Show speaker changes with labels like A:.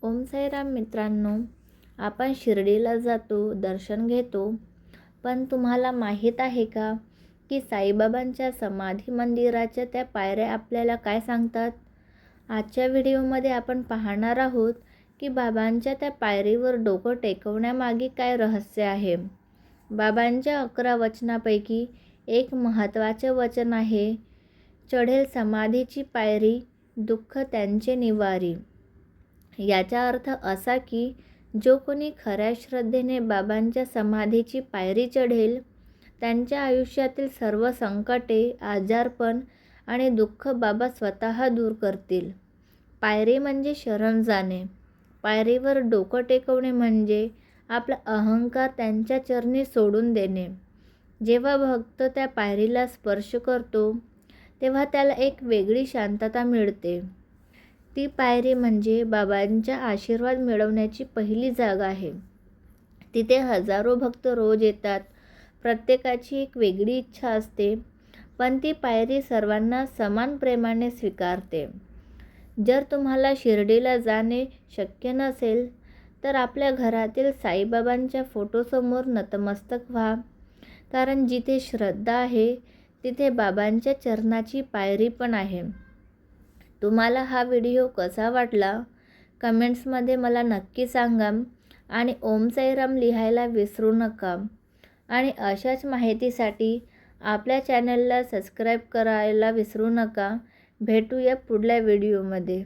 A: ओम साईराम मित्रांनो, आपण शिर्डीला जातो, दर्शन घेतो. पण तुम्हाला माहीत आहे का की साईबाबांच्या समाधी मंदिराच्या त्या पायऱ्या आपल्याला काय सांगतात? आजच्या व्हिडिओमध्ये आपण पाहणार आहोत की बाबांच्या त्या पायरीवर डोकं टेकवण्यामागे काय रहस्य आहे. बाबांच्या 11 वचनापैकी एक महत्त्वाचे वचन आहे, चढेल समाधीची पायरी, दुःख त्यांचे निवारी. याचा अर्थ असा की जो कोणी खऱ्या श्रद्धेने बाबांच्या समाधीची पायरी चढेल, त्यांच्या आयुष्यातील सर्व संकटे, आजारपण आणि दुःख बाबा स्वतः दूर करतील. पायरी म्हणजे शरण जाणे. पायरीवर डोकं टेकवणे म्हणजे आपला अहंकार त्यांच्या चरणी सोडून देणे. जेव्हा भक्त त्या पायरीला स्पर्श करतो, तेव्हा त्याला एक वेगळी शांतता मिळते. ती पायरी म्हणजे बाबांचा आशीर्वाद मिळवण्याची पहिली जागा आहे. तिथे हजारो भक्त रोज येतात. प्रत्येकाची एक वेगळी इच्छा असते, पण ती पायरी सर्वांना समान प्रेमाने स्वीकारते. जर तुम्हाला शिर्डीला जाणे शक्य नसेल, तर आपल्या घरातील साईबाबांच्या फोटोसमोर नतमस्तक व्हा. कारण जिथे श्रद्धा आहे, तिथे बाबांच्या चरणाची पायरी पण आहे. तुम्हाला हा व्हिडिओ कसा वाटला? कमेंट्समध्ये मला नक्की सांगा आणि ओम साईराम लिहायला विसरू नका. आणि अशाच माहितीसाठी आपल्या चॅनलला सबस्क्राईब करायला विसरू नका. भेटूया पुढल्या व्हिडिओमध्ये.